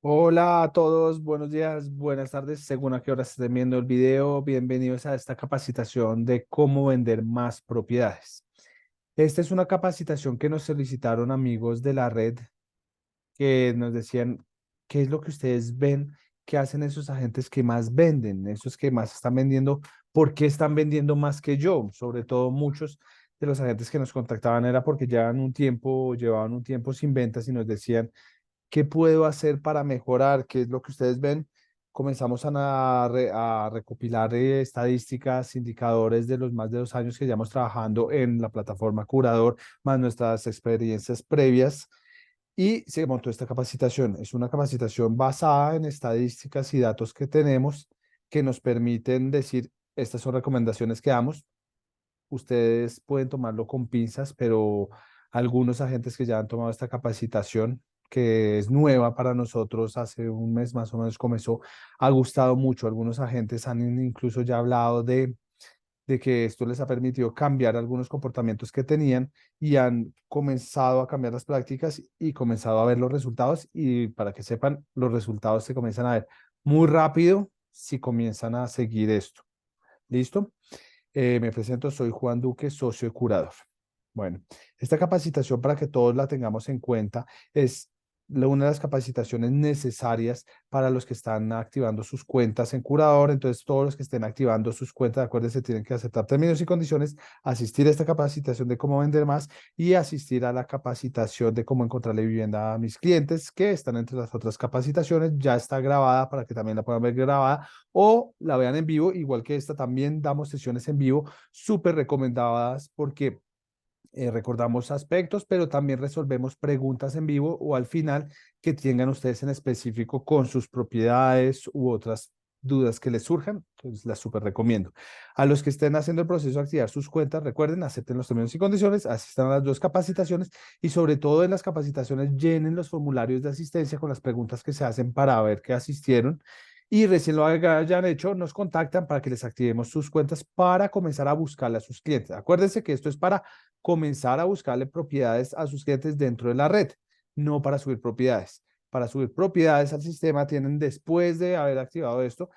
Hola a todos, buenos días, buenas tardes, según a qué hora estén viendo el video. Bienvenidos a esta capacitación de cómo vender más propiedades. Esta es una capacitación que nos solicitaron amigos de la red que nos decían qué es lo que ustedes ven que hacen esos agentes que más venden, esos que más están vendiendo, por qué están vendiendo más que yo. Sobre todo muchos de los agentes que nos contactaban era porque llevaban un tiempo sin ventas y nos decían ¿qué puedo hacer para mejorar? ¿Qué es lo que ustedes ven? Comenzamos a recopilar estadísticas, indicadores de los más de 2 años que llevamos trabajando en la plataforma Curador, más nuestras experiencias previas. Y se montó esta capacitación. Es una capacitación basada en estadísticas y datos que tenemos que nos permiten decir, estas son recomendaciones que damos. Ustedes pueden tomarlo con pinzas, pero algunos agentes que ya han tomado esta capacitación, que es nueva para nosotros, hace un mes más o menos comenzó, ha gustado mucho. Algunos agentes han incluso ya hablado de que esto les ha permitido cambiar algunos comportamientos que tenían y han comenzado a cambiar las prácticas y comenzado a ver los resultados. Y para que sepan, los resultados se comienzan a ver muy rápido si comienzan a seguir esto. ¿Listo? Me presento, soy Juan Duque, socio de Curador. Bueno, esta capacitación para que todos la tengamos en cuenta es una de las capacitaciones necesarias para los que están activando sus cuentas en Curador. Entonces, todos los que estén activando sus cuentas, acuérdense, tienen que aceptar términos y condiciones, asistir a esta capacitación de cómo vender más y asistir a la capacitación de cómo encontrarle vivienda a mis clientes, que están entre las otras capacitaciones. Ya está grabada para que también la puedan ver grabada o la vean en vivo, igual que esta también damos sesiones en vivo súper recomendadas porque recordamos aspectos, pero también resolvemos preguntas en vivo o al final que tengan ustedes en específico con sus propiedades u otras dudas que les surjan, entonces las súper recomiendo. A los que estén haciendo el proceso de activar sus cuentas, recuerden, acepten los términos y condiciones, asistan a las dos capacitaciones y sobre todo en las capacitaciones llenen los formularios de asistencia con las preguntas que se hacen para ver que asistieron y recién lo hayan hecho, nos contactan para que les activemos sus cuentas para comenzar a buscarle a sus clientes. Acuérdense que esto es para comenzar a buscarle propiedades a sus clientes dentro de la red, no para subir propiedades. Para subir propiedades al sistema tienen después de haber activado esto,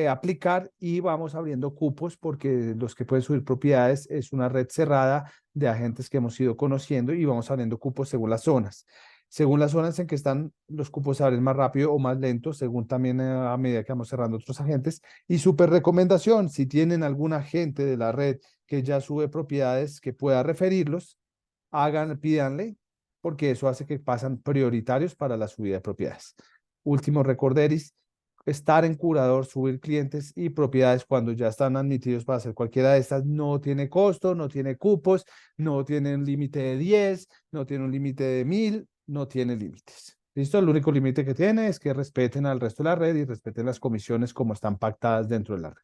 aplicar y vamos abriendo cupos porque los que pueden subir propiedades es una red cerrada de agentes que hemos ido conociendo y vamos abriendo cupos según las zonas. Según las zonas en que están, los cupos se abren más rápido o más lento, según también a medida que vamos cerrando otros agentes. Y súper recomendación, si tienen algún agente de la red que ya sube propiedades que pueda referirlos, pídanle, porque eso hace que pasan prioritarios para la subida de propiedades. Último recorderis, estar en Curador, subir clientes y propiedades cuando ya están admitidos para hacer cualquiera de estas, no tiene costo, no tiene cupos, no tiene un límite de 10, no tiene un límite de 1000, no tiene límites. ¿Listo? El único límite que tiene es que respeten al resto de la red y respeten las comisiones como están pactadas dentro de la red.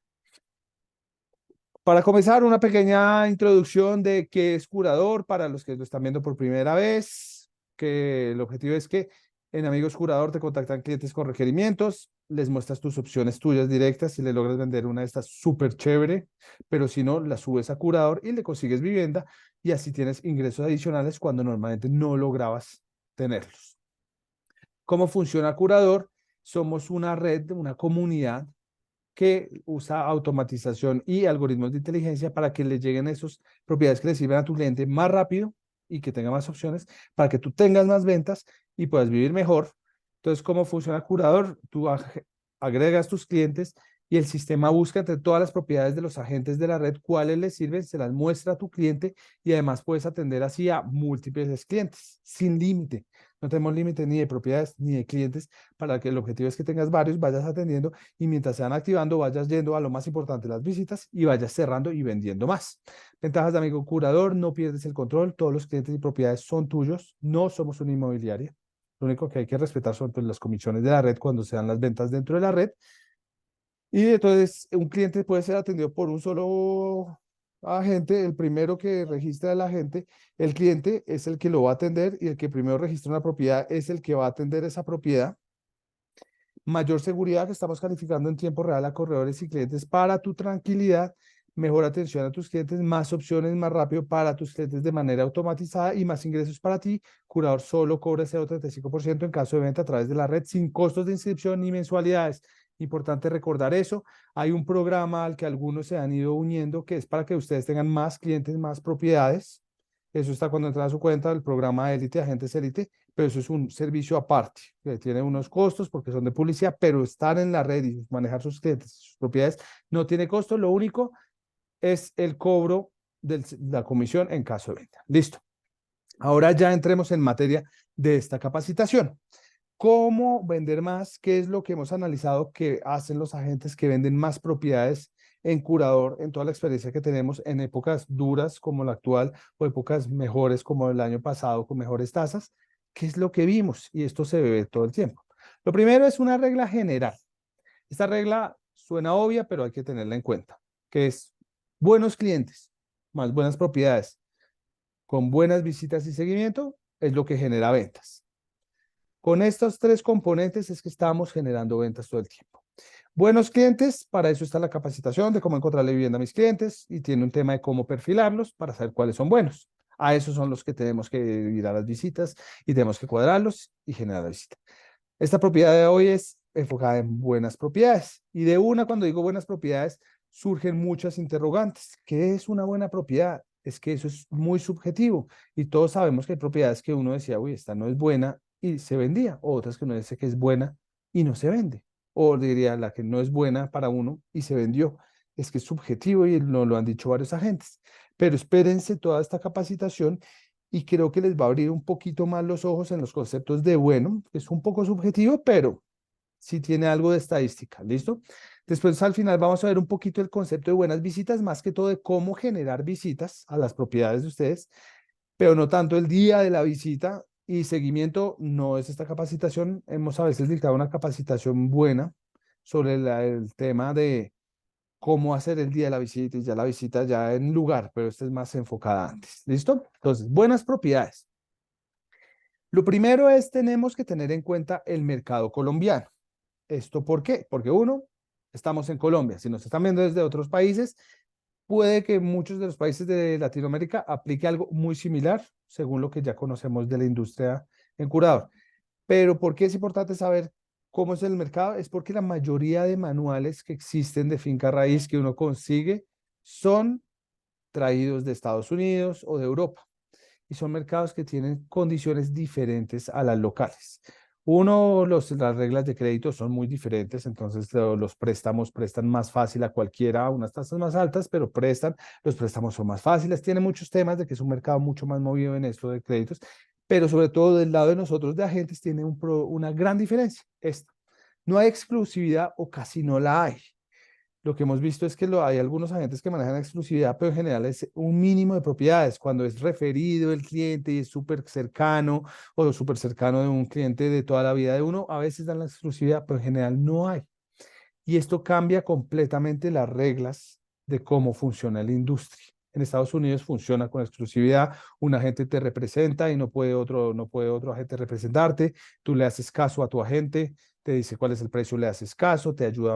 Para comenzar, una pequeña introducción de qué es Curador para los que lo están viendo por primera vez, que el objetivo es que en Amigos Curador te contactan clientes con requerimientos, les muestras tus opciones tuyas directas si le logras vender una de estas súper chévere, pero si no, la subes a Curador y le consigues vivienda y así tienes ingresos adicionales cuando normalmente no lograbas tenerlos. ¿Cómo funciona Curador? Somos una red, una comunidad que usa automatización y algoritmos de inteligencia para que le lleguen esas propiedades que le sirven a tu cliente más rápido y que tenga más opciones para que tú tengas más ventas y puedas vivir mejor. Entonces, ¿cómo funciona Curador? Tú agregas tus clientes y el sistema busca entre todas las propiedades de los agentes de la red cuáles le sirven, se las muestra a tu cliente y además puedes atender así a múltiples clientes sin límite. No tenemos límite ni de propiedades ni de clientes para que el objetivo es que tengas varios, vayas atendiendo y mientras se van activando, vayas yendo a lo más importante, las visitas, y vayas cerrando y vendiendo más. Ventajas de Amigo Curador, no pierdes el control, todos los clientes y propiedades son tuyos, no somos una inmobiliaria. Lo único que hay que respetar son pues, las comisiones de la red cuando se dan las ventas dentro de la red. Y entonces un cliente puede ser atendido por un solo agente, el primero que registra el agente, el cliente es el que lo va a atender y el que primero registra una propiedad es el que va a atender esa propiedad. Mayor seguridad que estamos calificando en tiempo real a corredores y clientes para tu tranquilidad. mejor atención a tus clientes, más opciones, más rápido para tus clientes de manera automatizada y más ingresos para ti. Curador solo cobra 0,35% en caso de venta a través de la red sin costos de inscripción ni mensualidades. Importante recordar eso. Hay un programa al que algunos se han ido uniendo que es para que ustedes tengan más clientes, más propiedades. Eso está cuando entran a su cuenta, el programa Élite, Agentes Élite, pero eso es un servicio aparte, que tiene unos costos porque son de publicidad, pero estar en la red y manejar sus clientes, sus propiedades, no tiene costo. Lo único es el cobro de la comisión en caso de venta. Listo. Ahora ya entremos en materia de esta capacitación. ¿Cómo vender más? ¿Qué es lo que hemos analizado que hacen los agentes que venden más propiedades en Curador en toda la experiencia que tenemos en épocas duras como la actual o épocas mejores como el año pasado con mejores tasas? ¿Qué es lo que vimos? Y esto se ve todo el tiempo. Lo primero es una regla general. Esta regla suena obvia, pero hay que tenerla en cuenta, que es buenos clientes, más buenas propiedades, con buenas visitas y seguimiento, es lo que genera ventas. Con estos tres componentes es que estamos generando ventas todo el tiempo. Buenos clientes, para eso está la capacitación de cómo encontrarle vivienda a mis clientes y tiene un tema de cómo perfilarlos para saber cuáles son buenos. A esos son los que tenemos que ir a las visitas y tenemos que cuadrarlos y generar la visita. Esta propiedad de hoy es enfocada en buenas propiedades y de una, cuando digo buenas propiedades, surgen muchas interrogantes. ¿Qué es una buena propiedad? Es que eso es muy subjetivo y todos sabemos que hay propiedades que uno decía, uy, esta no es buena y se vendía, o otras que uno dice que es buena y no se vende, o diría la que no es buena para uno y se vendió. Es que es subjetivo y nos lo han dicho varios agentes, pero espérense toda esta capacitación y creo que les va a abrir un poquito más los ojos en los conceptos de bueno, que es un poco subjetivo, pero sí tiene algo de estadística, ¿listo? Después al final vamos a ver un poquito el concepto de buenas visitas, más que todo de cómo generar visitas a las propiedades de ustedes, pero no tanto el día de la visita y seguimiento, no es esta capacitación. Hemos a veces dictado una capacitación buena sobre el tema de cómo hacer el día de la visita y ya la visita ya en lugar, pero esta es más enfocada antes, ¿listo? Entonces, buenas propiedades. Lo primero es, tenemos que tener en cuenta el mercado colombiano. ¿Esto por qué? Porque uno, estamos en Colombia. Si nos están viendo desde otros países, puede que muchos de los países de Latinoamérica aplique algo muy similar, según lo que ya conocemos de la industria en Curador. Pero ¿por qué es importante saber cómo es el mercado? Es porque la mayoría de manuales que existen de finca raíz que uno consigue son traídos de Estados Unidos o de Europa y son mercados que tienen condiciones diferentes a las locales. Uno, las reglas de crédito son muy diferentes, entonces los préstamos prestan más fácil a cualquiera, a unas tasas más altas, pero prestan, los préstamos son más fáciles, tiene muchos temas de que es un mercado mucho más movido en esto de créditos, pero sobre todo del lado de nosotros de agentes tiene una gran diferencia. Esto, no hay exclusividad o casi no la hay. Lo que hemos visto es que hay algunos agentes que manejan exclusividad, pero en general es un mínimo de propiedades. Cuando es referido el cliente y es súper cercano o súper cercano de un cliente de toda la vida de uno, a veces dan la exclusividad, pero en general no hay. Y esto cambia completamente las reglas de cómo funciona la industria. En Estados Unidos funciona con exclusividad, un agente te representa y no puede otro agente representarte, tú le haces caso a tu agente, te dice cuál es el precio, le haces caso, te ayuda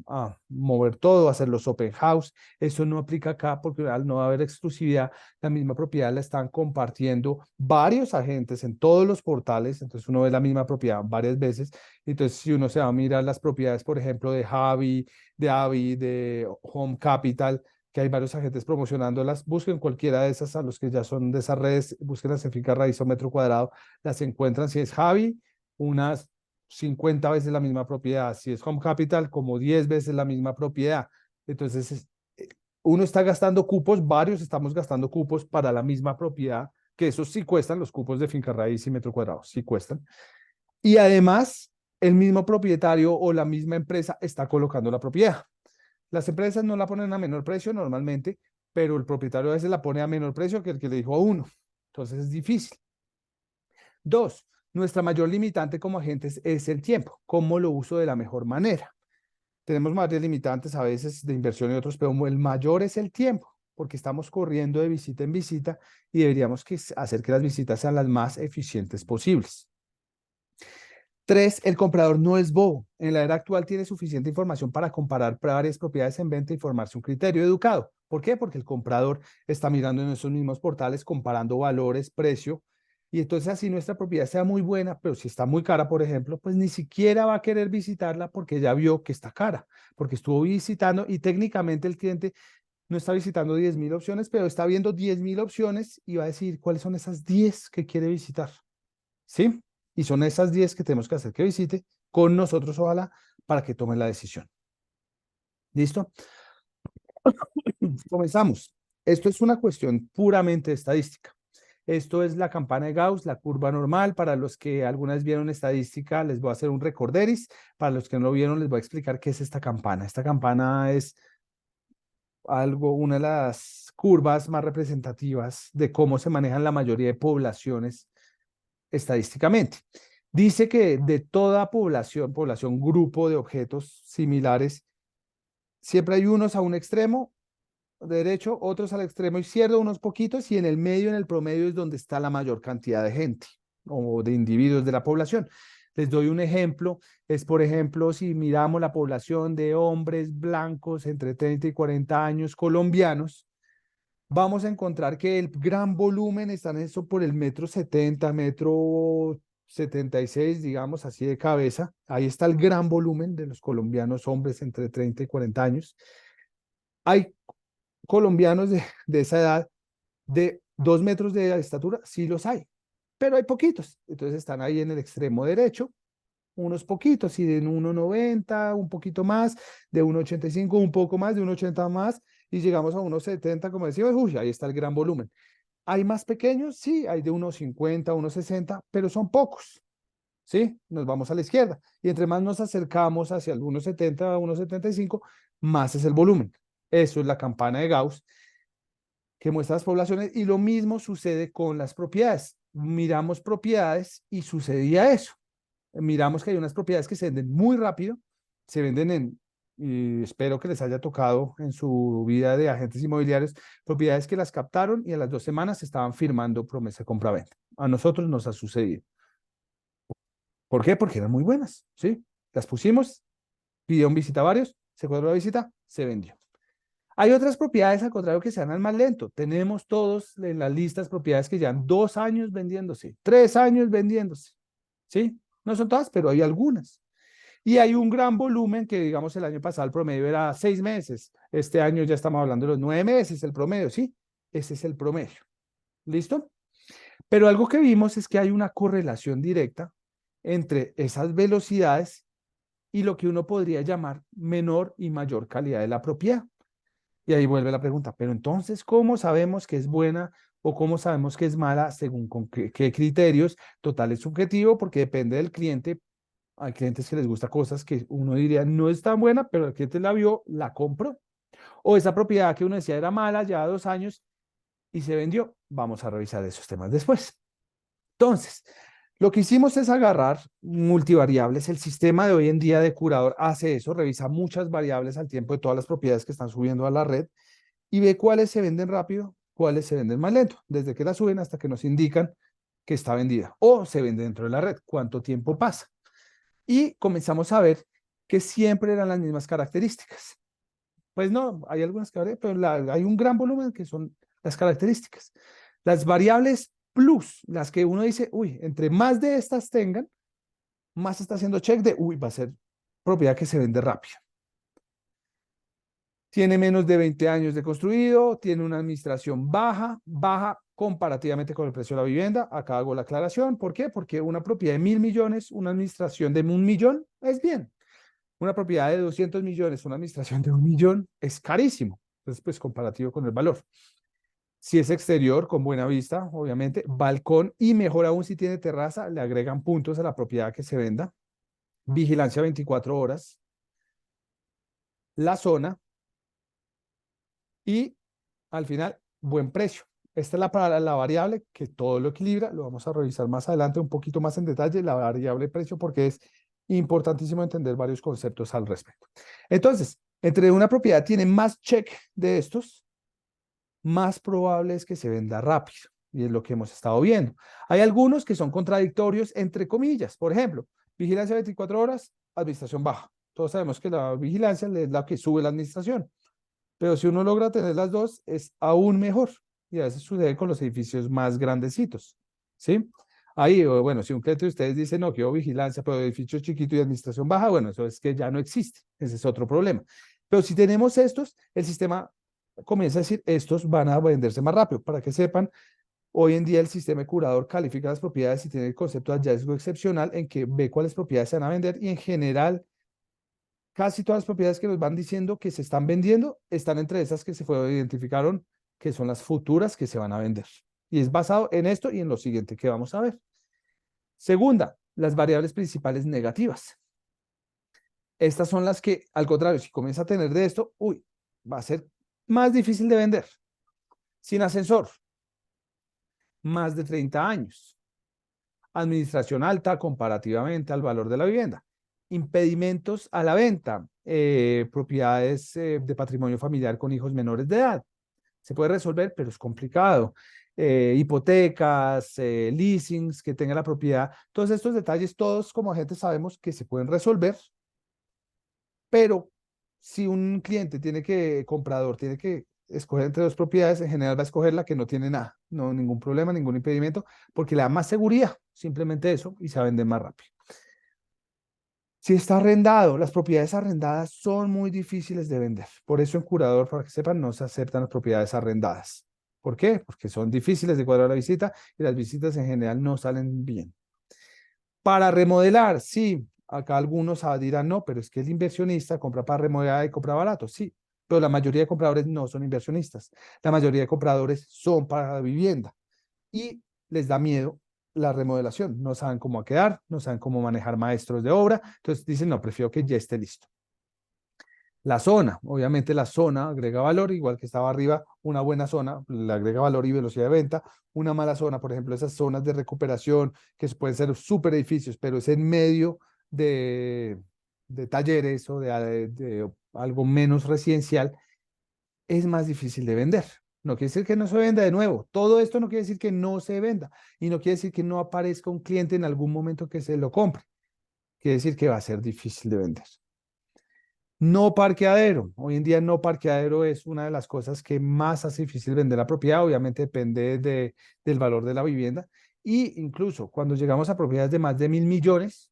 a mover todo, a hacer los open house. Eso no aplica acá porque al no haber exclusividad, la misma propiedad la están compartiendo varios agentes en todos los portales, entonces uno ve la misma propiedad varias veces. Entonces, si uno se va a mirar las propiedades, por ejemplo, de Javi, de Avi, de Home Capital, que hay varios agentes promocionándolas, busquen cualquiera de esas a los que ya son de esas redes, búsquenlas en finca raíz o metro cuadrado, las encuentran. Si es Javi, unas 50 veces la misma propiedad. Si es Home Capital, como 10 veces la misma propiedad. Entonces, uno está gastando cupos, varios estamos gastando cupos para la misma propiedad, que esos sí cuestan, los cupos de finca raíz y metro cuadrado, sí cuestan. Y además, el mismo propietario o la misma empresa está colocando la propiedad. Las empresas no la ponen a menor precio normalmente, pero el propietario a veces la pone a menor precio que el que le dijo a uno. Entonces es difícil. Dos, nuestra mayor limitante como agentes es el tiempo. ¿Cómo lo uso de la mejor manera? Tenemos varias limitantes a veces de inversión y otros, pero el mayor es el tiempo, porque estamos corriendo de visita en visita y deberíamos hacer que las visitas sean las más eficientes posibles. Tres, el comprador no es bobo. En la era actual tiene suficiente información para comparar varias propiedades en venta y formarse un criterio educado. ¿Por qué? Porque el comprador está mirando en esos mismos portales, comparando valores, precio, y entonces así nuestra propiedad sea muy buena, pero si está muy cara, por ejemplo, pues ni siquiera va a querer visitarla porque ya vio que está cara, porque estuvo visitando y técnicamente el cliente no está visitando 10.000 opciones, pero está viendo 10.000 opciones y va a decir cuáles son esas 10 que quiere visitar. ¿Sí? Y son esas 10 que tenemos que hacer que visite con nosotros, ojalá, para que tomen la decisión. ¿Listo? Comenzamos. Esto es una cuestión puramente estadística. Esto es la campana de Gauss, la curva normal. Para los que algunas vieron estadística, les voy a hacer un recorderis. Para los que no lo vieron, les voy a explicar qué es esta campana. Esta campana es una de las curvas más representativas de cómo se manejan la mayoría de poblaciones estadísticamente. Dice que de toda población, grupo de objetos similares, siempre hay unos a un extremo derecho, otros al extremo izquierdo, unos poquitos, y en el medio, en el promedio, es donde está la mayor cantidad de gente o de individuos de la población. Les doy un ejemplo, es por ejemplo, si miramos la población de hombres blancos entre 30 y 40 años colombianos, vamos a encontrar que el gran volumen está en eso por el metro 70, metro 76, digamos así de cabeza. Ahí está el gran volumen de los colombianos hombres entre 30 y 40 años. Hay colombianos de esa edad de 2 metros de estatura, sí los hay, pero hay poquitos. Entonces están ahí en el extremo derecho, unos poquitos, y de 1,90, un poquito más, de 1,85, un poco más, de 1,80 más, y llegamos a 1,70, como decimos, uy, ahí está el gran volumen. ¿Hay más pequeños? Sí, hay de 1,50, 1,60, pero son pocos, ¿sí? Nos vamos a la izquierda. Y entre más nos acercamos hacia el 1,70, 1,75, más es el volumen. Eso es la campana de Gauss que muestra las poblaciones y lo mismo sucede con las propiedades. Miramos propiedades y sucedía eso. Miramos que hay unas propiedades que se venden muy rápido, se venden y espero que les haya tocado en su vida de agentes inmobiliarios, propiedades que las captaron y a las 2 semanas estaban firmando promesa de compra-venta. A nosotros nos ha sucedido. ¿Por qué? Porque eran muy buenas, ¿sí? Las pusimos, pidieron visita a varios, se cuadró la visita, se vendió. Hay otras propiedades, al contrario, que se dan más lento. Tenemos todos en las listas propiedades que llevan 2 años vendiéndose, 3 años vendiéndose, ¿sí? No son todas, pero hay algunas. Y hay un gran volumen que, digamos, el año pasado el promedio era 6 meses. Este año ya estamos hablando de los 9 meses, el promedio, ¿sí? Ese es el promedio. ¿Listo? Pero algo que vimos es que hay una correlación directa entre esas velocidades y lo que uno podría llamar menor y mayor calidad de la propiedad. Y ahí vuelve la pregunta, pero entonces, ¿cómo sabemos que es buena o cómo sabemos que es mala según con qué criterios? Total es subjetivo porque depende del cliente. Hay clientes que les gusta cosas que uno diría no es tan buena, pero el cliente la vio, la compró. O esa propiedad que uno decía era mala, ya 2 años y se vendió. Vamos a revisar esos temas después. Entonces, lo que hicimos es agarrar multivariables. El sistema de hoy en día de curador hace eso, revisa muchas variables al tiempo de todas las propiedades que están subiendo a la red y ve cuáles se venden rápido, cuáles se venden más lento, desde que la suben hasta que nos indican que está vendida o se vende dentro de la red, cuánto tiempo pasa. Y comenzamos a ver que siempre eran las mismas características. Pues no, hay algunas que varian, pero hay un gran volumen que son las características. Las variables plus, las que uno dice, uy, entre más de estas tengan, más está haciendo check de, uy, va a ser propiedad que se vende rápido. Tiene menos de 20 años de construido, tiene una administración baja comparativamente con el precio de la vivienda. Acá hago la aclaración. ¿Por qué? Porque una propiedad de 1.000 millones, una administración de 1 millón es bien. Una propiedad de 200 millones, una administración de 1 millón es carísimo. Entonces, pues comparativo con el valor. Si es exterior, con buena vista, obviamente, balcón y mejor aún si tiene terraza, le agregan puntos a la propiedad que se venda. Vigilancia 24 horas, la zona y al final, buen precio. Esta es la variable que todo lo equilibra. Lo vamos a revisar más adelante un poquito más en detalle, la variable precio, porque es importantísimo entender varios conceptos al respecto. Entonces, entre una propiedad tiene más check de estos, más probable es que se venda rápido. Y es lo que hemos estado viendo. Hay algunos que son contradictorios, entre comillas. Por ejemplo, Vigilancia 24 horas, administración baja. Todos sabemos que la vigilancia es la que sube la administración, pero si uno logra tener las dos, es aún mejor. Y a veces sucede con los edificios más grandecitos, ¿sí? Ahí, bueno, si un cliente de ustedes dice, no, quiero vigilancia, pero edificio chiquito y administración baja, bueno, eso es que ya no existe. Ese es otro problema. Pero si tenemos estos, el sistema comienza a decir, estos van a venderse más rápido. Para que sepan, hoy en día el sistema de curador califica las propiedades y tiene el concepto de hallazgo excepcional en que ve cuáles propiedades se van a vender y en general casi todas las propiedades que nos van diciendo que se están vendiendo están entre esas que se identificaron que son las futuras que se van a vender. Y es basado en esto y en lo siguiente que vamos a ver. Segunda, las variables principales negativas. Estas son las que, al contrario, si comienza a tener de esto, uy, va a ser más difícil de vender. Sin ascensor, más de 30 años. Administración alta comparativamente al valor de la vivienda. Impedimentos a la venta, propiedades de patrimonio familiar con hijos menores de edad. Se puede resolver, pero es complicado. Hipotecas, leasings, que tenga la propiedad. Todos estos detalles, todos como agentes sabemos que se pueden resolver, pero si un cliente comprador tiene que escoger entre dos propiedades, en general va a escoger la que no tiene nada, no ningún problema, ningún impedimento, porque le da más seguridad, simplemente eso, y se va a vender más rápido. Si está arrendado, las propiedades arrendadas son muy difíciles de vender. Por eso en Curador, para que sepan, no se aceptan las propiedades arrendadas. ¿Por qué? Porque son difíciles de cuadrar la visita y las visitas en general no salen bien. Para remodelar, sí, acá algunos dirán, no, pero es que el inversionista compra para remodelar y compra barato, sí, pero la mayoría de compradores no son inversionistas. La mayoría de compradores son para vivienda y les da miedo la remodelación. No saben cómo va a quedar, no saben cómo manejar maestros de obra, entonces dicen, no, prefiero que ya esté listo. La zona, obviamente la zona agrega valor, igual que estaba arriba, una buena zona le agrega valor y velocidad de venta. Una mala zona, por ejemplo, esas zonas de recuperación que pueden ser super edificios, pero es en medio de, de talleres o de algo menos residencial, es más difícil de vender. No quiere decir que no se venda de nuevo. Todo esto no quiere decir que no se venda y no quiere decir que no aparezca un cliente en algún momento que se lo compre. Quiere decir que va a ser difícil de vender. No parqueadero. Hoy en día no parqueadero es una de las cosas que más hace difícil vender la propiedad. Obviamente depende del valor de la vivienda. Y incluso cuando llegamos a propiedades de más de 1.000 millones,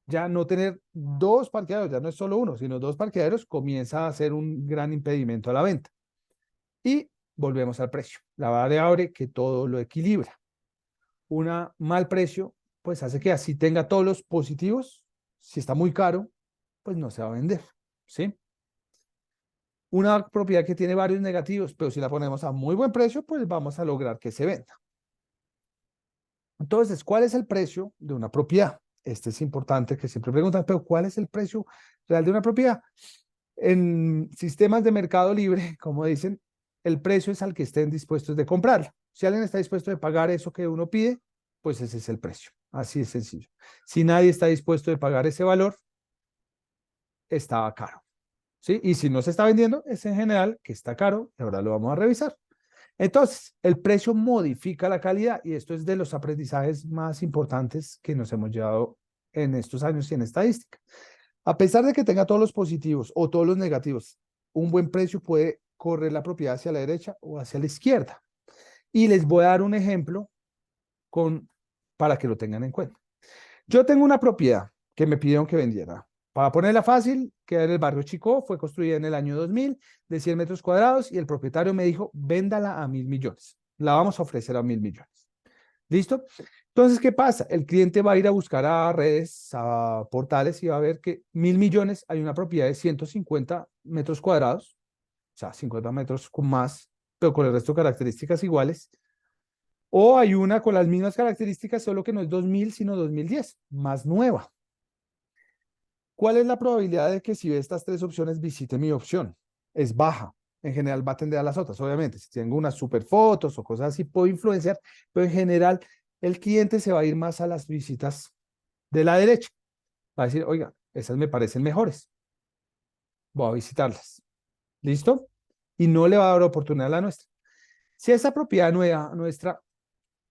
ya no tener dos parqueaderos, ya no es solo uno, sino dos parqueaderos, comienza a ser un gran impedimento a la venta. Y volvemos al precio. La variable que todo lo equilibra. Un mal precio, pues hace que así tenga todos los positivos. Si está muy caro, pues no se va a vender. ¿Sí? Una propiedad que tiene varios negativos, pero si la ponemos a muy buen precio, pues vamos a lograr que se venda. Entonces, ¿cuál es el precio de una propiedad? Este es importante que siempre preguntan, pero ¿cuál es el precio real de una propiedad? En sistemas de mercado libre, como dicen, el precio es al que estén dispuestos de comprar. Si alguien está dispuesto de pagar eso que uno pide, pues ese es el precio. Así de sencillo. Si nadie está dispuesto de pagar ese valor, está caro. ¿Sí? Y si no se está vendiendo, es en general que está caro y ahora lo vamos a revisar. Entonces, el precio modifica la calidad y esto es de los aprendizajes más importantes que nos hemos llevado en estos años y en estadística. A pesar de que tenga todos los positivos o todos los negativos, un buen precio puede correr la propiedad hacia la derecha o hacia la izquierda. Y les voy a dar un ejemplo con, para que lo tengan en cuenta. Yo tengo una propiedad que me pidieron que vendiera. Para ponerla fácil, queda en el barrio Chico, fue construida en el año 2000 de 100 metros cuadrados y el propietario me dijo, véndala a 1.000 millones. La vamos a ofrecer a 1.000 millones. ¿Listo? Entonces, ¿qué pasa? El cliente va a ir a buscar a redes, a portales y va a ver que 1.000 millones hay una propiedad de 150 metros cuadrados, o sea, 50 metros con más, pero con el resto de características iguales. O hay una con las mismas características, solo que no es 2000, sino 2010, más nueva. ¿Cuál es la probabilidad de que si ve estas tres opciones visite mi opción? Es baja. En general va a tender a las otras. Obviamente, si tengo unas super fotos o cosas así, puedo influenciar, pero en general el cliente se va a ir más a las visitas de la derecha. Va a decir, oiga, esas me parecen mejores. Voy a visitarlas. ¿Listo? Y no le va a dar oportunidad a la nuestra. Si a esa propiedad nueva nuestra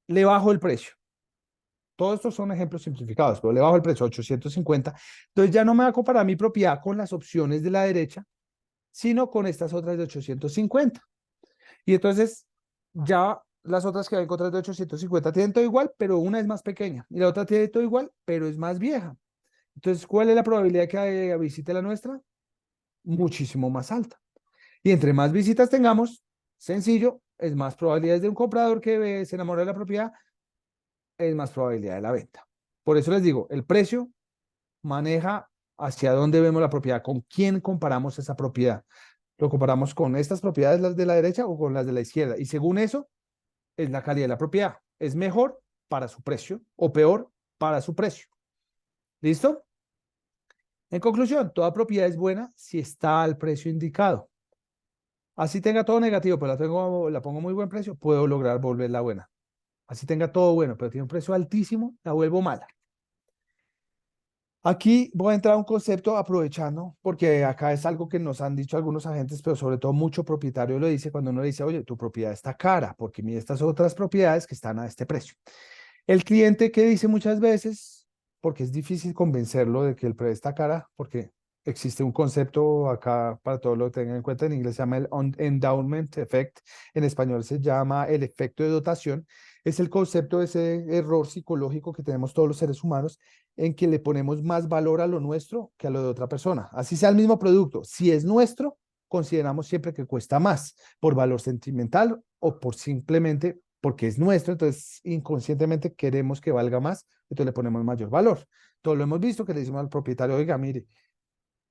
le bajo el precio, Todos estos son ejemplos simplificados, pero le bajo el precio a 850. Entonces ya no me va a comparar mi propiedad con las opciones de la derecha, sino con estas otras de 850. Y entonces ya las otras que va a encontrar de 850 tienen todo igual, pero una es más pequeña y la otra tiene todo igual, pero es más vieja. Entonces, ¿cuál es la probabilidad que visite la nuestra? Muchísimo más alta. Y entre más visitas tengamos, sencillo, es más probabilidades de un comprador que se enamora de la propiedad, es más probabilidad de la venta. Por eso les digo, el precio maneja hacia dónde vemos la propiedad, con quién comparamos esa propiedad. Lo comparamos con estas propiedades, las de la derecha o con las de la izquierda. Y según eso, es la calidad de la propiedad. ¿Es mejor para su precio o peor para su precio? ¿Listo? En conclusión, toda propiedad es buena si está al precio indicado. Así tenga todo negativo, pero la pongo a muy buen precio, puedo lograr volverla buena. Así tenga todo bueno, pero tiene un precio altísimo, la vuelvo mala. Aquí voy a entrar a un concepto aprovechando, porque acá es algo que nos han dicho algunos agentes, pero sobre todo mucho propietario lo dice cuando uno le dice, oye, tu propiedad está cara, porque mira estas otras propiedades que están a este precio. El cliente que dice muchas veces, porque es difícil convencerlo de que el precio está cara, porque existe un concepto acá para todos lo tengan en cuenta, en inglés se llama el endowment effect, en español se llama el efecto de dotación, es el concepto de ese error psicológico que tenemos todos los seres humanos en que le ponemos más valor a lo nuestro que a lo de otra persona. Así sea el mismo producto, si es nuestro, consideramos siempre que cuesta más por valor sentimental o por simplemente porque es nuestro, entonces inconscientemente queremos que valga más, entonces le ponemos mayor valor. Todo lo hemos visto que le decimos al propietario, oiga, mire,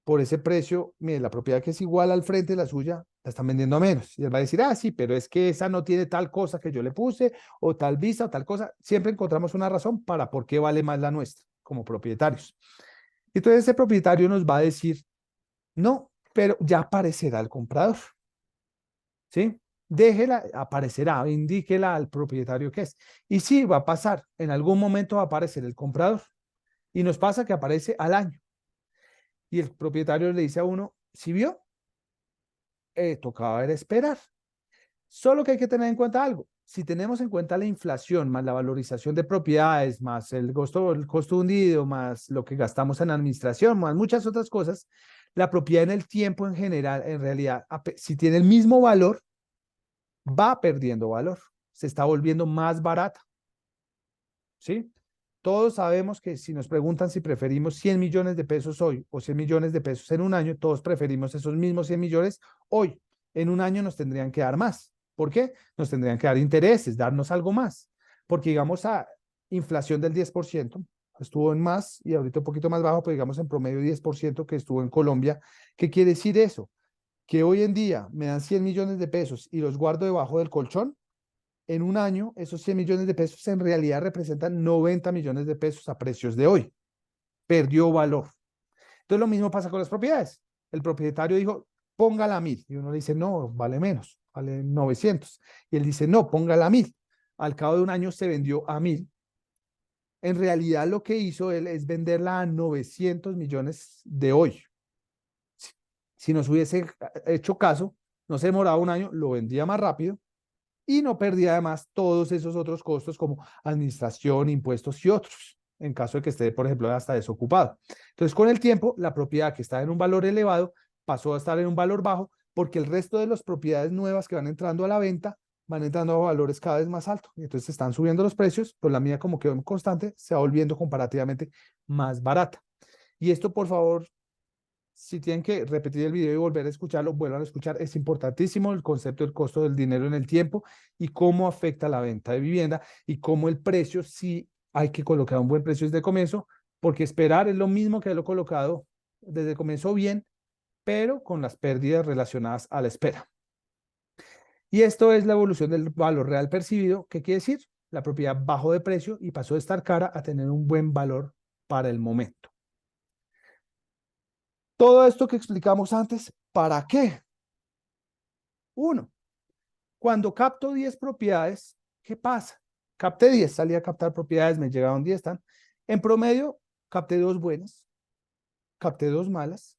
por ese precio, mire, la propiedad que es igual al frente de la suya, la están vendiendo a menos. Y él va a decir, ah, sí, pero es que esa no tiene tal cosa que yo le puse, o tal visa, o tal cosa. Siempre encontramos una razón para por qué vale más la nuestra, como propietarios. Entonces ese propietario nos va a decir, no, pero ya aparecerá el comprador, ¿sí? Déjela, aparecerá, indíquela al propietario que es. Y sí, va a pasar, en algún momento va a aparecer el comprador. Y nos pasa que aparece al año. Y el propietario le dice a uno, si vio, tocaba era esperar. Solo que hay que tener en cuenta algo. Si tenemos en cuenta la inflación, más la valorización de propiedades, más el costo hundido, más lo que gastamos en administración, más muchas otras cosas, la propiedad en el tiempo en general, en realidad, si tiene el mismo valor, va perdiendo valor, se está volviendo más barata, ¿sí? Todos sabemos que si nos preguntan si preferimos 100 millones de pesos hoy o 100 millones de pesos en un año, todos preferimos esos mismos 100 millones hoy. En un año nos tendrían que dar más. ¿Por qué? Nos tendrían que dar intereses, darnos algo más. Porque digamos a inflación del 10%, estuvo en más y ahorita un poquito más bajo, pero digamos en promedio 10% que estuvo en Colombia. ¿Qué quiere decir eso? Que hoy en día me dan 100 millones de pesos y los guardo debajo del colchón. En un año, esos 100 millones de pesos en realidad representan 90 millones de pesos a precios de hoy. Perdió valor. Entonces lo mismo pasa con las propiedades. El propietario dijo, póngala a 1000. Y uno le dice, no, vale menos, vale 900. Y él dice, no, póngala a 1000. Al cabo de un año se vendió a 1000. En realidad lo que hizo él es venderla a 900 millones de hoy. Si nos hubiese hecho caso, no se demoraba un año, lo vendía más rápido y no perdía además todos esos otros costos como administración, impuestos y otros, en caso de que esté, por ejemplo, hasta desocupado. Entonces, con el tiempo, la propiedad que está en un valor elevado pasó a estar en un valor bajo porque el resto de las propiedades nuevas que van entrando a la venta van entrando a valores cada vez más altos. Entonces, están subiendo los precios, pues la mía como quedó en constante, se va volviendo comparativamente más barata. Y esto, por favor, si tienen que repetir el video y volver a escucharlo, vuelvan a escuchar. Es importantísimo el concepto del costo del dinero en el tiempo y cómo afecta la venta de vivienda y cómo el precio, sí hay que colocar un buen precio desde el comienzo, porque esperar es lo mismo que haberlo colocado desde el comienzo bien, pero con las pérdidas relacionadas a la espera. Y esto es la evolución del valor real percibido. ¿Qué quiere decir? La propiedad bajó de precio y pasó de estar cara a tener un buen valor para el momento. Todo esto que explicamos antes, ¿para qué? Uno, cuando capto 10 propiedades, ¿qué pasa? Capté 10, salí a captar propiedades, me llegaron 10, están. En promedio, capté 2 buenas, capté 2 malas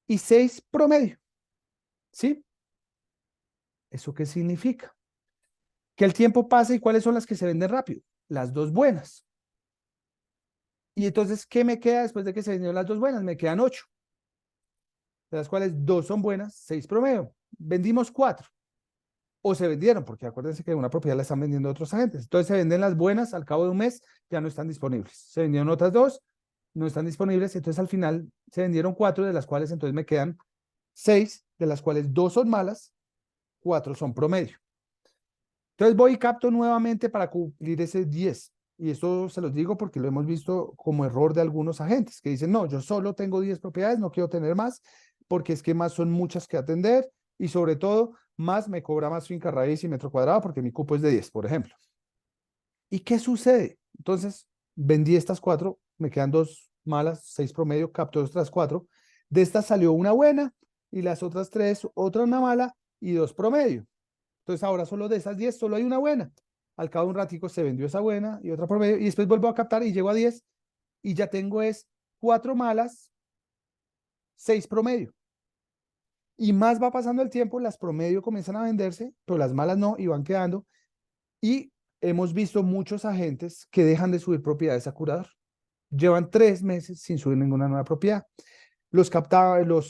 y 6 promedio. ¿Sí? ¿Eso qué significa? Que el tiempo pasa y cuáles son las que se venden rápido. Las 2 buenas. Y entonces, ¿qué me queda después de que se vendieron las dos buenas? Me quedan 8, de las cuales 2 son buenas, 6 promedio. Vendimos 4, o se vendieron, porque acuérdense que una propiedad la están vendiendo otros agentes. Entonces se venden las buenas, al cabo de un mes ya no están disponibles. Se vendieron otras 2, no están disponibles. Entonces al final se vendieron 4, de las cuales entonces me quedan 6, de las cuales 2 son malas, 4 son promedio. Entonces voy y capto nuevamente para cumplir ese 10. Y esto se los digo porque lo hemos visto como error de algunos agentes que dicen, no, yo solo tengo 10 propiedades, no quiero tener más, porque es que más son muchas que atender y sobre todo más me cobra más finca raíz y metro cuadrado porque mi cupo es de 10, por ejemplo. ¿Y qué sucede? Entonces vendí estas 4, me quedan 2 malas, 6 promedio, capto otras 4. De estas salió una buena y las otras 3, otra una mala y 2 promedio. Entonces ahora solo de esas 10 solo hay una buena. Al cabo de un ratico se vendió esa buena y otra promedio y después vuelvo a captar y llego a 10 y ya tengo es 4 malas, 6 promedio. Y más va pasando el tiempo, las promedio comienzan a venderse, pero las malas no y van quedando. Y hemos visto muchos agentes que dejan de subir propiedades a curador. Llevan 3 meses sin subir ninguna nueva propiedad. Los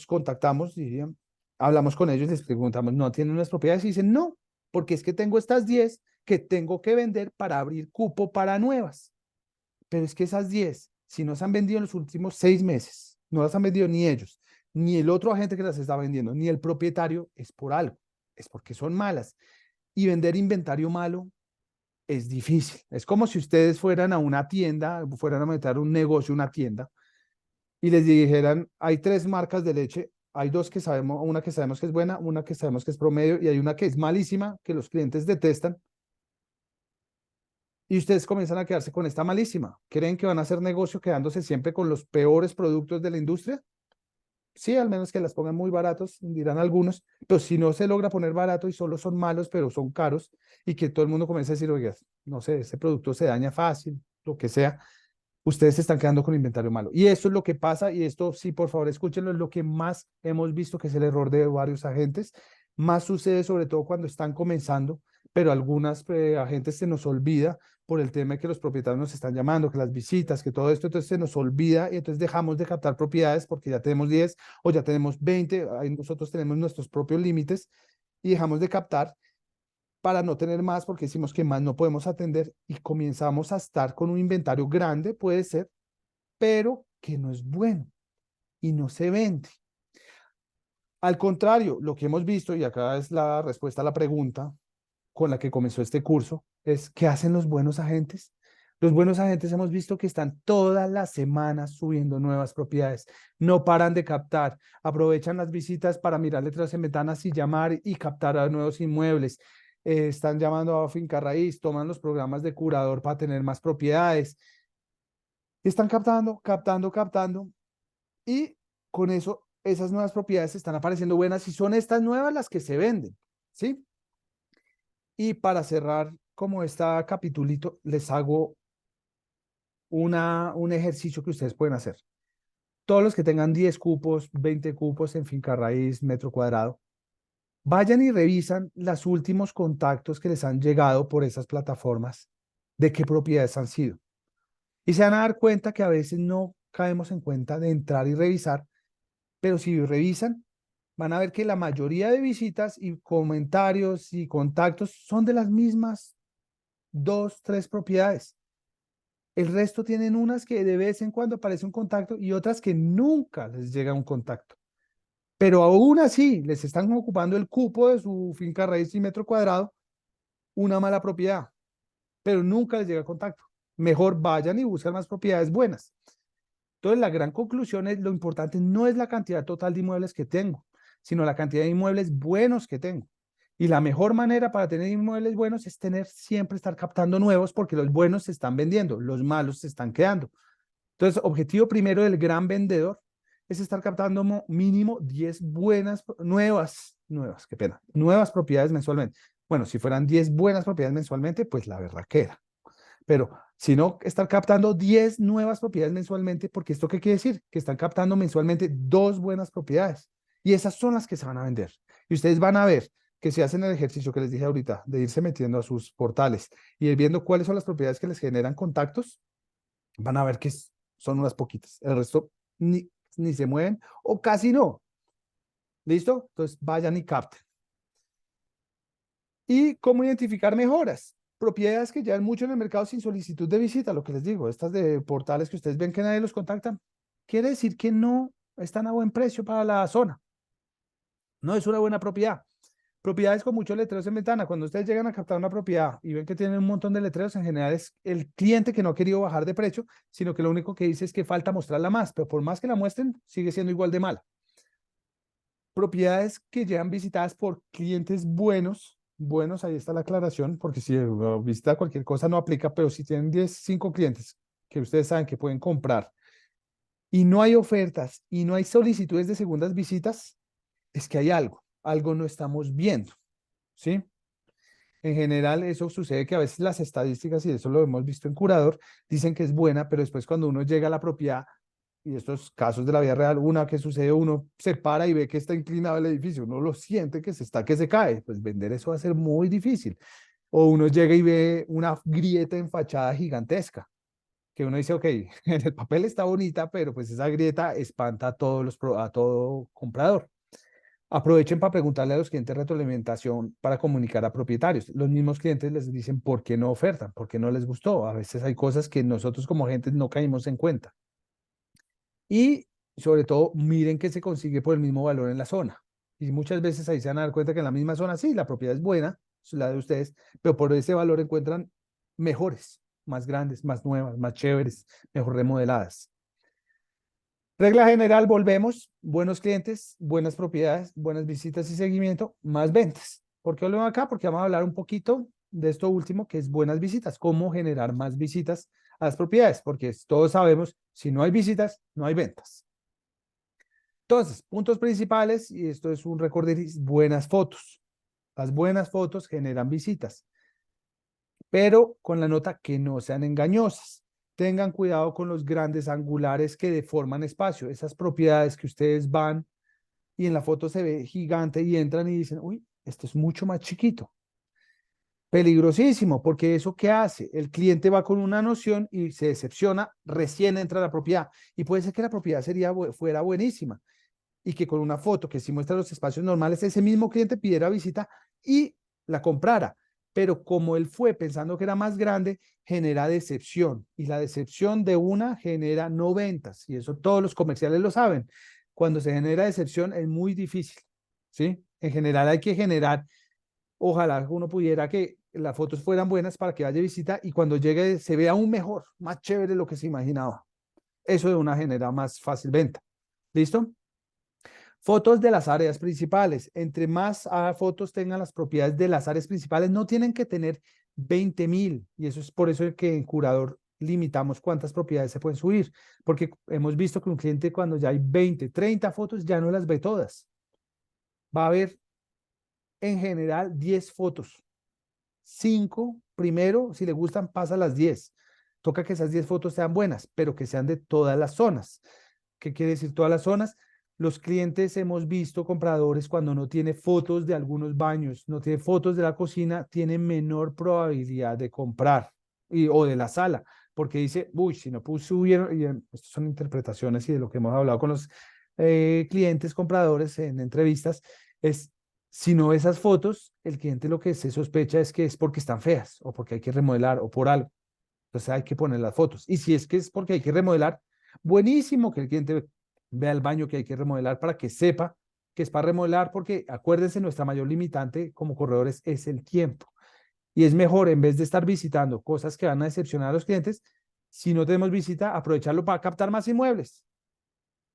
contactamos, dirían, hablamos con ellos, les preguntamos, ¿no tienen unas propiedades? Y dicen, no, porque es que tengo estas 10 que tengo que vender para abrir cupo para nuevas. Pero es que esas 10, si no se han vendido en los últimos 6 meses, no las han vendido ni ellos, ni el otro agente que las está vendiendo, ni el propietario, es por algo, es porque son malas. Y vender inventario malo es difícil. Es como si ustedes fueran a una tienda, fueran a meter un negocio, una tienda, y les dijeran, hay 3 marcas de leche, hay 2 que sabemos, una que sabemos que es buena, una que sabemos que es promedio, y hay una que es malísima, que los clientes detestan, y ustedes comienzan a quedarse con esta malísima. ¿Creen que van a hacer negocio quedándose siempre con los peores productos de la industria? Sí, al menos que las pongan muy baratos, dirán algunos, pero si no se logra poner barato y solo son malos, pero son caros, y que todo el mundo comienza a decir, oiga, no sé, ese producto se daña fácil, lo que sea, ustedes se están quedando con inventario malo. Y esto es lo que pasa, y esto sí, por favor, escúchenlo, es lo que más hemos visto que es el error de varios agentes. Más sucede sobre todo cuando están comenzando, pero algunas agentes se nos olvida por el tema de que los propietarios nos están llamando, que las visitas, que todo esto, entonces se nos olvida y entonces dejamos de captar propiedades porque ya tenemos 10 o ya tenemos 20, ahí nosotros tenemos nuestros propios límites y dejamos de captar para no tener más porque decimos que más no podemos atender y comenzamos a estar con un inventario grande, puede ser, pero que no es bueno y no se vende. Al contrario, lo que hemos visto, y acá es la respuesta a la pregunta con la que comenzó este curso, es ¿qué hacen los buenos agentes? Los buenos agentes hemos visto que están todas las semanas subiendo nuevas propiedades, no paran de captar, aprovechan las visitas para mirar letras en ventanas y llamar y captar a nuevos inmuebles, están llamando a finca raíz, toman los programas de curador para tener más propiedades, están captando, captando, captando y con eso esas nuevas propiedades están apareciendo buenas y son estas nuevas las que se venden, ¿sí? Y para cerrar como este capitulito, les hago un ejercicio que ustedes pueden hacer. Todos los que tengan 10 cupos, 20 cupos en finca raíz, metro cuadrado, vayan y revisan los últimos contactos que les han llegado por esas plataformas, de qué propiedades han sido. Y se van a dar cuenta que a veces no caemos en cuenta de entrar y revisar, pero si revisan, van a ver que la mayoría de visitas y comentarios y contactos son de las mismas 2, 3 propiedades. El resto tienen unas que de vez en cuando aparece un contacto y otras que nunca les llega un contacto. Pero aún así les están ocupando el cupo de su finca raíz y metro cuadrado, una mala propiedad, pero nunca les llega contacto. Mejor vayan y buscan más propiedades buenas. Entonces, la gran conclusión es, lo importante no es la cantidad total de inmuebles que tengo, sino la cantidad de inmuebles buenos que tengo. Y la mejor manera para tener inmuebles buenos es siempre estar captando nuevos porque los buenos se están vendiendo, los malos se están quedando. Entonces, objetivo primero del gran vendedor es estar captando mínimo 10 buenas, qué pena, nuevas propiedades mensualmente. Bueno, si fueran 10 buenas propiedades mensualmente, pues la berraquera. Pero si no, estar captando 10 nuevas propiedades mensualmente, porque esto qué quiere decir? Que están captando mensualmente 2 buenas propiedades. Y esas son las que se van a vender. Y ustedes van a ver que si hacen el ejercicio que les dije ahorita, de irse metiendo a sus portales y ir viendo cuáles son las propiedades que les generan contactos, van a ver que son unas poquitas. El resto ni se mueven o casi no. ¿Listo? Entonces vayan y capten. ¿Y cómo identificar mejoras? Propiedades que llevan mucho en el mercado sin solicitud de visita, lo que les digo, estas de portales que ustedes ven que nadie los contacta, quiere decir que no están a buen precio para la zona. No es una buena propiedad. Propiedades con muchos letreros en ventana. Cuando ustedes llegan a captar una propiedad y ven que tienen un montón de letreros, en general es el cliente que no ha querido bajar de precio, sino que lo único que dice es que falta mostrarla más, pero por más que la muestren, sigue siendo igual de mala. Propiedades que llevan visitadas por clientes buenos, ahí está la aclaración, porque si visita cualquier cosa no aplica, pero si tienen 5 clientes que ustedes saben que pueden comprar y no hay ofertas y no hay solicitudes de segundas visitas, es que hay algo no estamos viendo, ¿sí? En general, eso sucede que a veces las estadísticas, y eso lo hemos visto en Curador, dicen que es buena, pero después cuando uno llega a la propiedad, y estos casos de la vida real, una que sucede, uno se para y ve que está inclinado el edificio, uno lo siente que se está, que se cae, pues vender eso va a ser muy difícil. O uno llega y ve una grieta en fachada gigantesca, que uno dice, ok, en el papel está bonita, pero pues esa grieta espanta a a todo comprador. Aprovechen para preguntarle a los clientes retroalimentación para comunicar a propietarios. Los mismos clientes les dicen por qué no ofertan, por qué no les gustó. A veces hay cosas que nosotros como agentes no caímos en cuenta. Y sobre todo, miren que se consigue por el mismo valor en la zona. Y muchas veces ahí se van a dar cuenta que en la misma zona, sí, la propiedad es buena, es la de ustedes, pero por ese valor encuentran mejores, más grandes, más nuevas, más chéveres, mejor remodeladas. Regla general, volvemos, buenos clientes, buenas propiedades, buenas visitas y seguimiento, más ventas. ¿Por qué volvemos acá? Porque vamos a hablar un poquito de esto último, que es buenas visitas, cómo generar más visitas a las propiedades, porque todos sabemos, si no hay visitas, no hay ventas. Entonces, puntos principales, y esto es un recorderis, buenas fotos. Las buenas fotos generan visitas, pero con la nota que no sean engañosas. Tengan cuidado con los grandes angulares que deforman espacio. Esas propiedades que ustedes van y en la foto se ve gigante y entran y dicen, uy, esto es mucho más chiquito. Peligrosísimo, porque eso qué hace, el cliente va con una noción y se decepciona, recién entra a la propiedad y puede ser que la propiedad fuera buenísima y que con una foto que sí muestra los espacios normales, ese mismo cliente pidiera visita y la comprara. Pero como él fue pensando que era más grande, genera decepción y la decepción de una genera no ventas y eso todos los comerciales lo saben. Cuando se genera decepción es muy difícil, ¿sí? En general hay que generar, ojalá uno pudiera que las fotos fueran buenas para que vaya visita y cuando llegue se vea aún mejor, más chévere de lo que se imaginaba. Eso de una genera más fácil venta. ¿Listo? Fotos de las áreas principales. Entre más fotos tengan las propiedades de las áreas principales, no tienen que tener 20.000. Y eso es por eso que en Curador limitamos cuántas propiedades se pueden subir. Porque hemos visto que un cliente cuando ya hay 20, 30 fotos, ya no las ve todas. Va a haber en general 10 fotos. 5, primero, si le gustan, pasa las 10. Toca que esas 10 fotos sean buenas, pero que sean de todas las zonas. ¿Qué quiere decir todas las zonas? Los clientes hemos visto compradores cuando no tiene fotos de algunos baños, no tiene fotos de la cocina, tiene menor probabilidad de comprar o de la sala, porque dice, uy, si no subieron, y estas son interpretaciones y de lo que hemos hablado con los clientes compradores en entrevistas, es si no esas fotos, el cliente lo que se sospecha es que es porque están feas o porque hay que remodelar o por algo. Entonces hay que poner las fotos. Y si es que es porque hay que remodelar, buenísimo que el cliente vea el baño que hay que remodelar para que sepa que es para remodelar, porque acuérdense, nuestra mayor limitante como corredores es el tiempo. Y es mejor, en vez de estar visitando cosas que van a decepcionar a los clientes, si no tenemos visita, aprovecharlo para captar más inmuebles.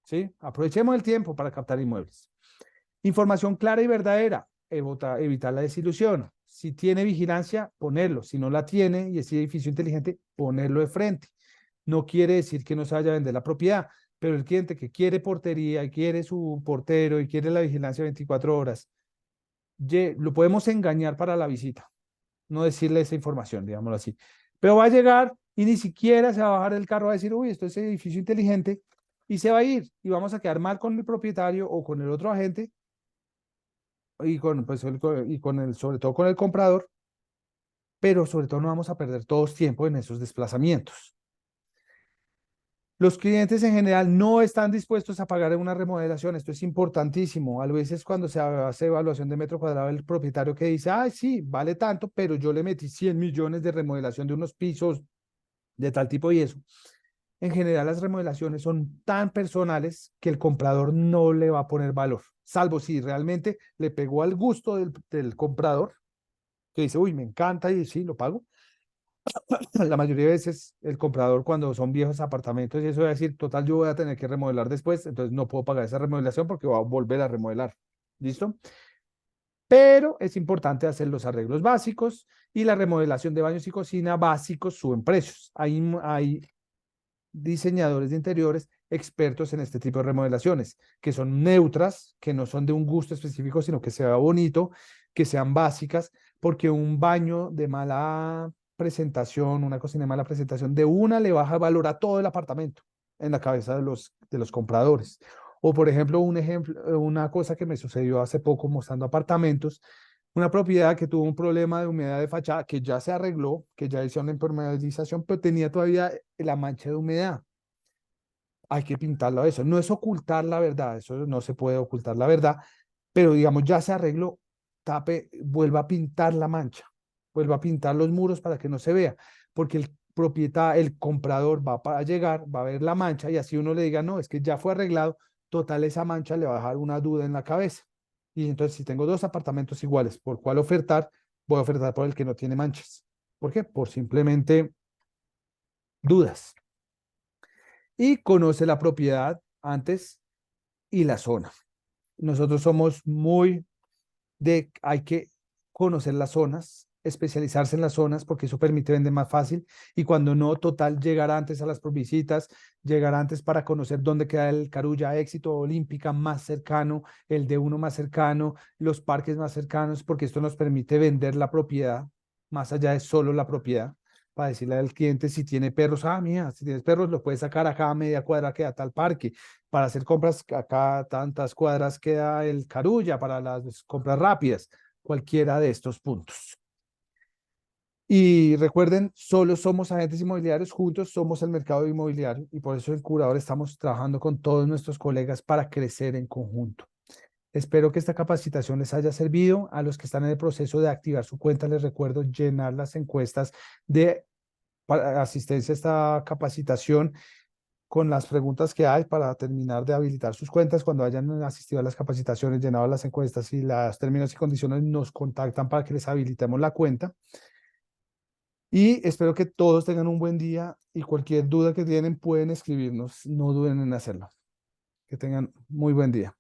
¿Sí? Aprovechemos el tiempo para captar inmuebles. Información clara y verdadera, evitar la desilusión. Si tiene vigilancia, ponerlo. Si no la tiene y es edificio inteligente, ponerlo de frente. No quiere decir que no se vaya a vender la propiedad, pero el cliente que quiere portería y quiere su portero y quiere la vigilancia 24 horas, lo podemos engañar para la visita, no decirle esa información, digámoslo así. Pero va a llegar y ni siquiera se va a bajar del carro a decir, uy, esto es edificio inteligente, y se va a ir y vamos a quedar mal con el propietario o con el otro agente y con, pues, y con sobre todo con el comprador, pero sobre todo no vamos a perder todos tiempo en esos desplazamientos. Los clientes en general no están dispuestos a pagar una remodelación. Esto es importantísimo. A veces cuando se hace evaluación de metro cuadrado, el propietario que dice, ay, sí, vale tanto, pero yo le metí 100 millones de remodelación de unos pisos de tal tipo y eso. En general, las remodelaciones son tan personales que el comprador no le va a poner valor, salvo si realmente le pegó al gusto del comprador, que dice, uy, me encanta y sí, lo pago. La mayoría de veces el comprador cuando son viejos apartamentos y eso va a decir, total, yo voy a tener que remodelar después, entonces no puedo pagar esa remodelación porque voy a volver a remodelar. ¿Listo? Pero es importante hacer los arreglos básicos y la remodelación de baños y cocina básicos suben precios. Hay diseñadores de interiores expertos en este tipo de remodelaciones, que son neutras, que no son de un gusto específico, sino que se vea bonito, que sean básicas, porque un baño de mala presentación, una cocina de mala presentación, de una le baja valor a todo el apartamento en la cabeza de los compradores. O por ejemplo, una cosa que me sucedió hace poco mostrando apartamentos, una propiedad que tuvo un problema de humedad de fachada que ya se arregló, que ya hizo una impermeabilización, pero tenía todavía la mancha de humedad. Hay que pintarlo a eso. No es ocultar la verdad, eso no se puede ocultar la verdad, pero digamos, ya se arregló, tape, vuelva a pintar la mancha, vuelva a pintar los muros para que no se vea, porque el propietario, el comprador va a llegar, va a ver la mancha y así uno le diga, no, es que ya fue arreglado, total esa mancha le va a dejar una duda en la cabeza. Y entonces, si tengo dos apartamentos iguales, ¿por cuál ofertar? Voy a ofertar por el que no tiene manchas. ¿Por qué? Por simplemente dudas. Y conoce la propiedad antes y la zona. Nosotros somos muy hay que conocer las zonas, especializarse en las zonas, porque eso permite vender más fácil. Y cuando no, total, llegar antes a las visitas, llegar antes para conocer dónde queda el Carulla Éxito Olímpica más cercano, el de uno más cercano, los parques más cercanos, porque esto nos permite vender la propiedad más allá de solo la propiedad. Para decirle al cliente si tiene perros, ah, mira, si tienes perros, los puedes sacar acá a media cuadra, queda tal parque para hacer compras, acá tantas cuadras queda el Carulla para las compras rápidas, cualquiera de estos puntos. Y recuerden, solo somos agentes inmobiliarios, juntos somos el mercado inmobiliario y por eso en Curador estamos trabajando con todos nuestros colegas para crecer en conjunto. Espero que esta capacitación les haya servido. A los que están en el proceso de activar su cuenta, les recuerdo llenar las encuestas de asistencia a esta capacitación con las preguntas que hay para terminar de habilitar sus cuentas. Cuando hayan asistido a las capacitaciones, llenado las encuestas y los términos y condiciones, nos contactan para que les habilitemos la cuenta. Y espero que todos tengan un buen día y cualquier duda que tienen pueden escribirnos. No duden en hacerlo. Que tengan muy buen día.